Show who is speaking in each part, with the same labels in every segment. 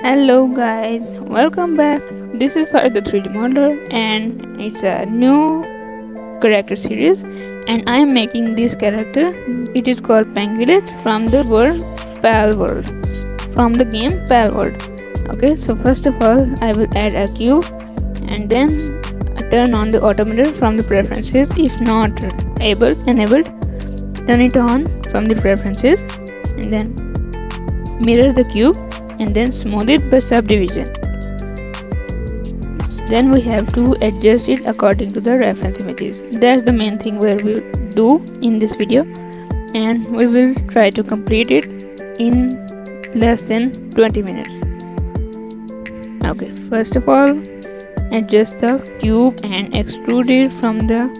Speaker 1: Hello guys, welcome back. This is for the 3D modeler and it's a new character series and I am making this character. It is called Pengulet from the world Palworld. From the game Palworld. Okay, so first of all I will add a cube and then turn on the automator from the preferences. If not enabled, turn it on from the preferences and then mirror the cube and then smooth it by subdivision. Then we have to adjust it according to the reference images. That's the main thing we will do in this video and we will try to complete it in less than 20 minutes. Okay, first of all adjust the cube and extrude it from the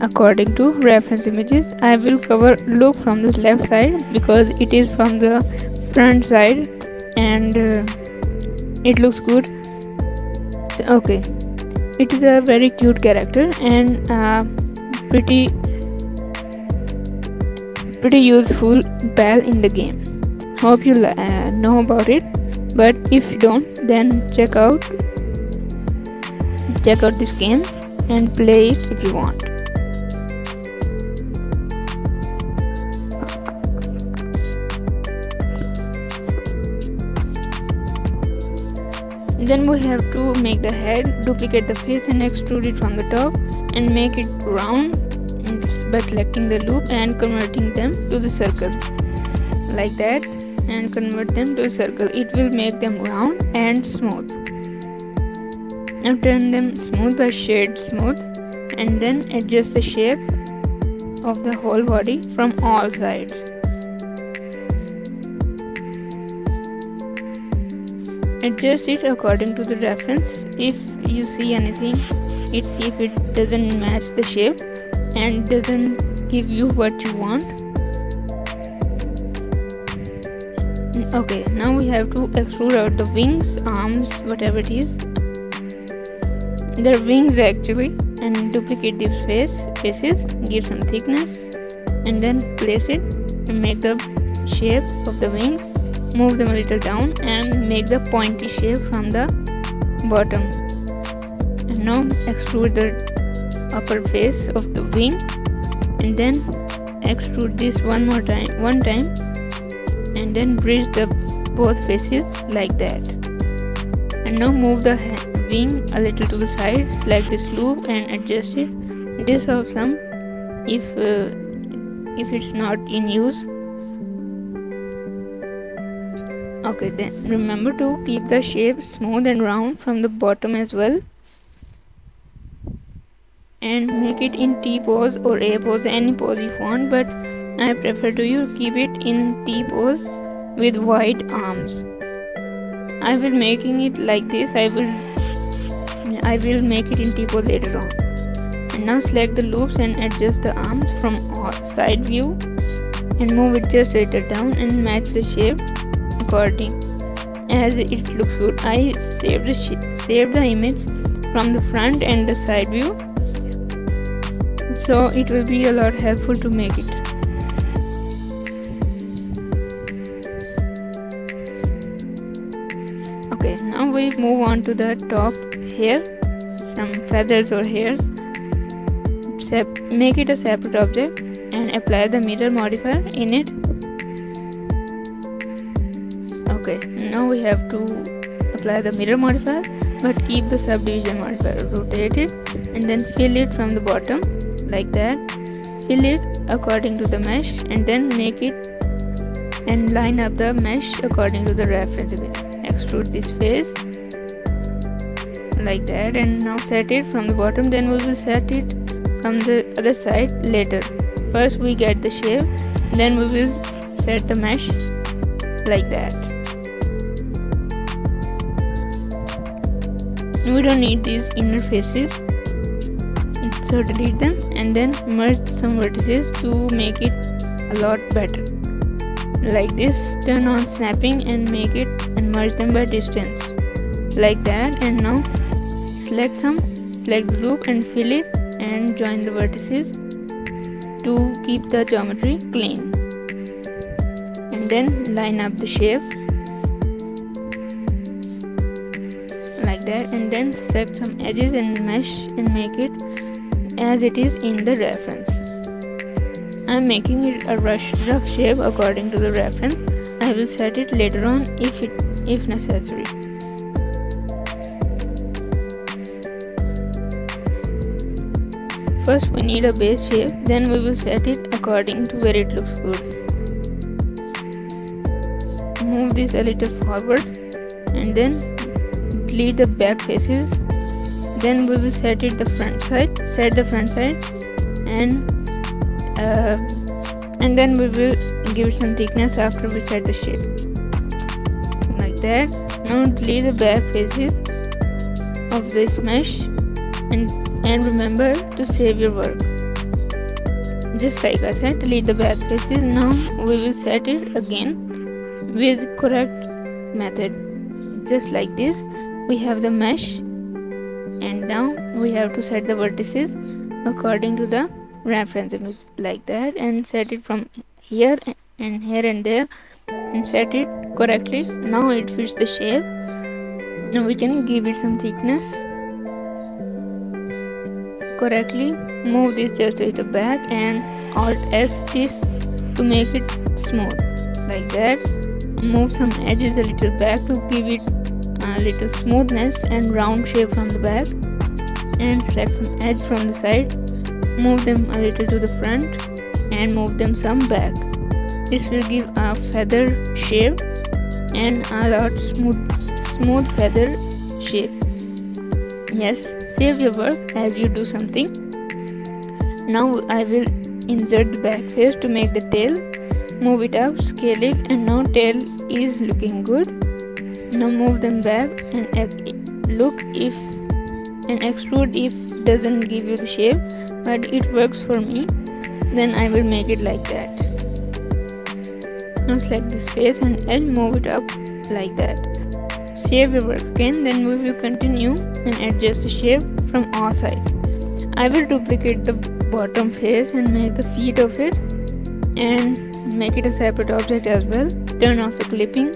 Speaker 1: according to reference images. I will look from the left side because it is from the front side and it looks good. So, okay, it is a very cute character and pretty useful pal in the game. Hope you know about it, but if you don't, then check out this game and play it if you want. Then we have to make the head, duplicate the face and extrude it from the top and make it round by selecting the loop and converting them to the circle like that and convert them to a circle. It will make them round and smooth. Now turn them smooth by shade smooth and then adjust the shape of the whole body from all sides. Adjust it according to the reference. If you see anything, if it doesn't match the shape and doesn't give you what you want. Okay, now we have to extrude out the wings, arms, whatever it is. They're wings actually, and duplicate these faces, give some thickness and then place it and make the shape of the wings. Move them a little down and make the pointy shape from the bottom. And now extrude the upper face of the wing and then extrude this one time and then bridge the both faces like that. And now move the wing a little to the side, select this loop and adjust it. Dissolve some if it's not in use. Okay, then remember to keep the shape smooth and round from the bottom as well and make it in T pose or A pose, any pose you want, but I prefer to keep it in T pose with wide arms. I will making it like this. I will make it in T pose later on. And now select the loops and adjust the arms from side view and move it just a little down and match the shape according as it looks good. I saved the image from the front and the side view, so it will be a lot helpful to make it. Okay, now we move on to the top hair, some feathers or hair. Make it a separate object and apply the mirror modifier in it. Okay, now we have to apply the mirror modifier but keep the subdivision modifier. Rotate it and then fill it from the bottom like that. Fill it according to the mesh and then make it and line up the mesh according to the reference images. Extrude this face like that and now set it from the bottom. Then we will set it from the other side later. First we get the shape, then we will set the mesh like that. We don't need these inner faces, so delete them and then merge some vertices to make it a lot better. Like this, turn on snapping and make it and merge them by distance like that. And now select the loop and fill it and join the vertices to keep the geometry clean and then line up the shape that, and then select some edges and mesh and make it as it is in the reference. I'm making it a rough shape according to the reference. I will set it later on if necessary. First we need a base shape, then we will set it according to where it looks good. Move this a little forward and then delete the back faces. Then we will set the front side, and then we will give it some thickness after we set the shape. Like that. Now delete the back faces of this mesh and remember to save your work. Just like I said, delete the back faces. Now we will set it again with correct method. Just like this, we have the mesh, and now we have to set the vertices according to the reference image, like that, and set it from here and here and there, and set it correctly. Now it fits the shape. Now we can give it some thickness correctly. Move this just a little back and Alt S this to make it smooth, like that. Move some edges a little back to give it a little smoothness and round shape from the back, and select some edge from the side. Move them a little to the front and move them some back. This will give a feather shape and a lot smooth feather shape. Yes, save your work as you do something. Now I will insert the back face to make the tail. Move it up, scale it, and now tail is looking good. Now move them back and look if and extrude if doesn't give you the shape, but it works for me. Then I will make it like that. Now select this face and edge, move it up like that. Save your work again, then we will continue and adjust the shape from all sides. I will duplicate the bottom face and make the feet of it and make it a separate object as well. Turn off the clipping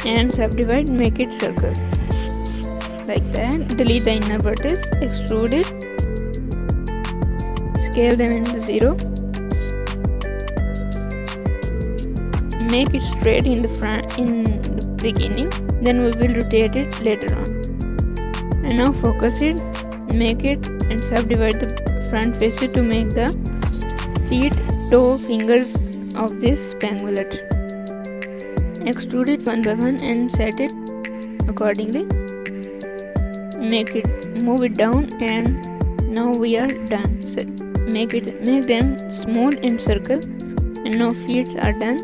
Speaker 1: and subdivide, make it circle like that. Delete the inner vertex, extrude it, scale them into 0, make it straight in the front in the beginning, then we will rotate it later on. And now focus it, make it and subdivide the front faces to make the feet, toe, fingers of this pengulet. Extrude it one by one and set it accordingly. Move it down, and now we are done. So make them smooth and circle, and now feet are done.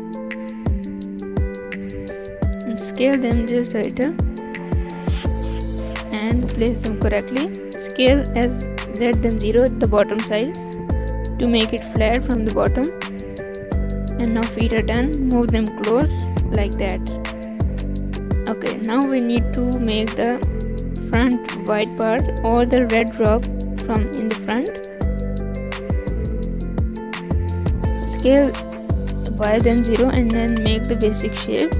Speaker 1: And scale them just a little and place them correctly. Scale as set them 0 at the bottom side to make it flat from the bottom. And now feet are done. Move them close like that. Okay, now we need to make the front white part or the red drop from in the front. Scale by them 0 and then make the basic shape,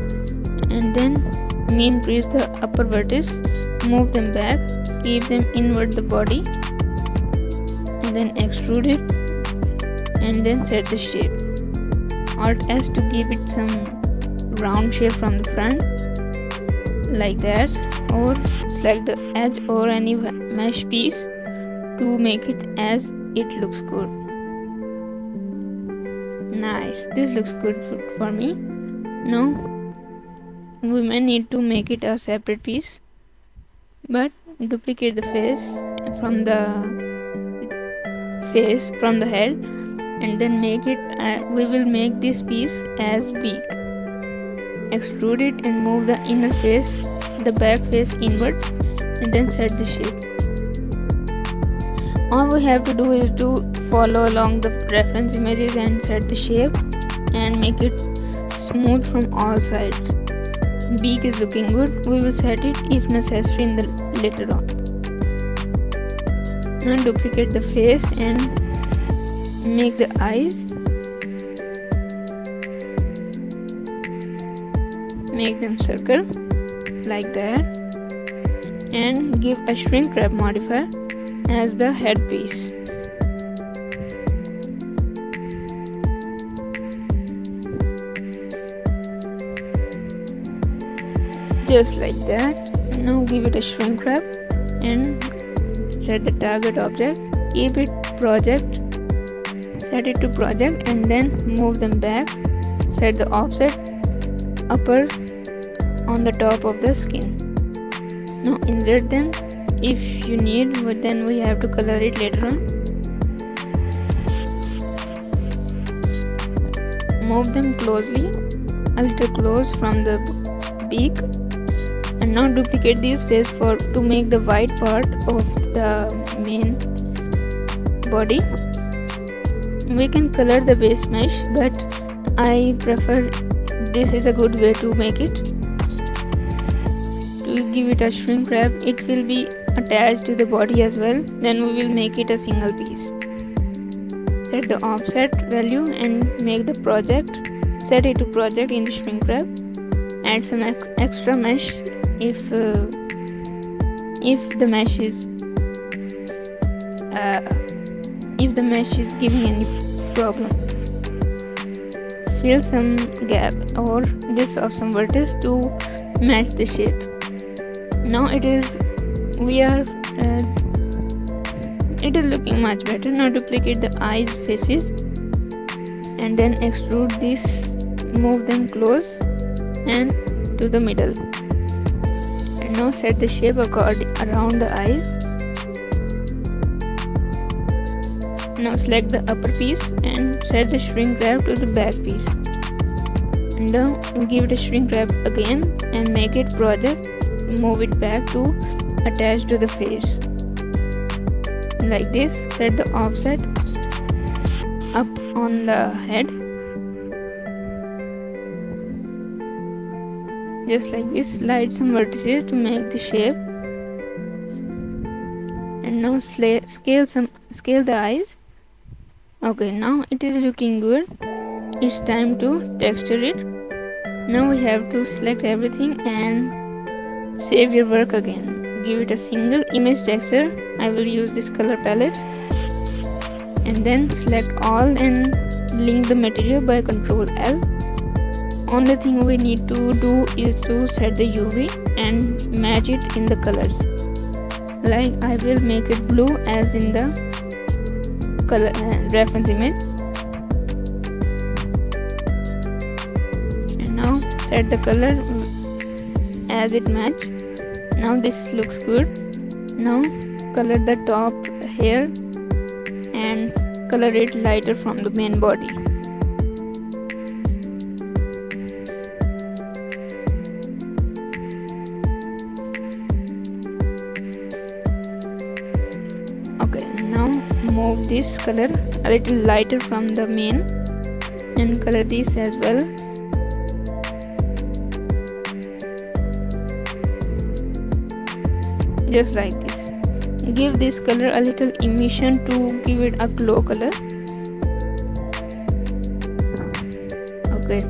Speaker 1: and then increase the upper vertex, move them back, keep them invert the body, and then extrude it and then set the shape. Alt S to give it some round shape from the front like that, or select the edge or any mesh piece to make it as it looks good. Nice, this looks good for me. Now we may need to make it a separate piece, but duplicate the face from the head and then make it we will make this piece as beak. Extrude it and move the inner face, the back face inwards, and then set the shape. All we have to do is to follow along the reference images and set the shape and make it smooth from all sides. Beak is looking good. We will set it if necessary in the later on. Now duplicate the face and make the eyes. Make them circle like that, and give a shrink wrap modifier as the head piece. Just like that. Now give it a shrink wrap and set the target object. Keep it project, set it to project, and then move them back. Set the offset upper on the top of the skin. Now insert them if you need, but then we have to color it later on. Move them closely, a little close from the beak, and now duplicate this face to make the white part of the main body. We can color the base mesh, but I prefer this is a good way to make it. To give it a shrink wrap, it will be attached to the body as well. Then we will make it a single piece. Set the offset value and make the project. Set it to project in the shrink wrap. Add some extra mesh if the mesh is giving any problem. Fill some gap or dissolve some vertex to match the shape. Now it is looking much better. Now duplicate the eyes faces and then extrude this, move them close and to the middle, and now set the shape around the eyes. Now select the upper piece and set the shrink wrap to the back piece, and now give it a shrink wrap again and make it project. Move it back to attach to the face like this. Set the offset up on the head just like this. Slide some vertices to make the shape, and now scale the eyes. Okay, now it is looking good. It's time to texture it. Now we have to select everything and save your work again. Give it a single image texture. I will use this color palette, and then select all and link the material by Ctrl L. Only thing we need to do is to set the UV and match it in the colors. Like I will make it blue as in the color reference image, and now set the color as it match. Now this looks good. Now color the top hair and color it lighter from the main body. Okay, now move this color a little lighter from the main and color this as well. Just like this. Give this color a little emission to give it a glow color. Okay,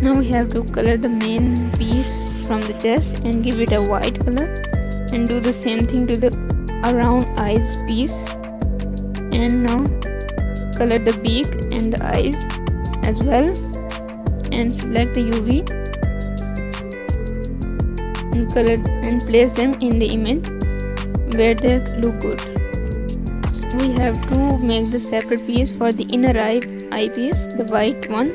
Speaker 1: now we have to color the main piece from the chest and give it a white color, and do the same thing to the around eyes piece, and now color the beak and the eyes as well, and select the UV and color and place them in the image where they look good. We have to make the separate piece for the inner eye piece, the white one,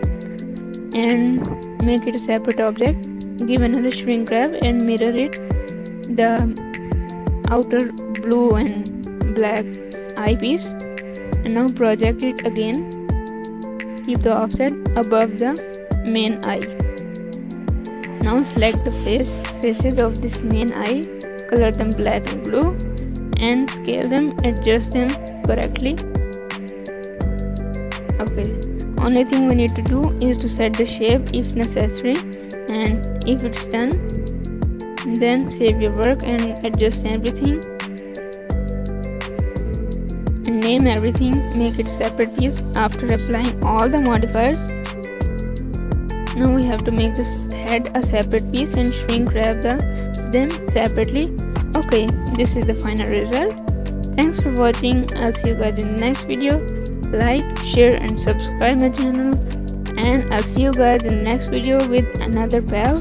Speaker 1: and make it a separate object. Give another shrink wrap and mirror it the outer blue and black eye piece, and now project it again. Keep the offset above the main eye. Now select the faces of this main eye, color them black and blue, and scale them, adjust them correctly. Okay, only thing we need to do is to set the shape if necessary, and if it's done, then save your work and adjust everything and name everything. Make it separate piece after applying all the modifiers. Now we have to make this head a separate piece and shrink wrap them separately Okay, this is the final result. Thanks for watching. I'll see you guys in the next video. Like, share and subscribe my channel, and I'll see you guys in the next video with another pal.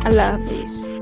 Speaker 1: Allah Hafiz.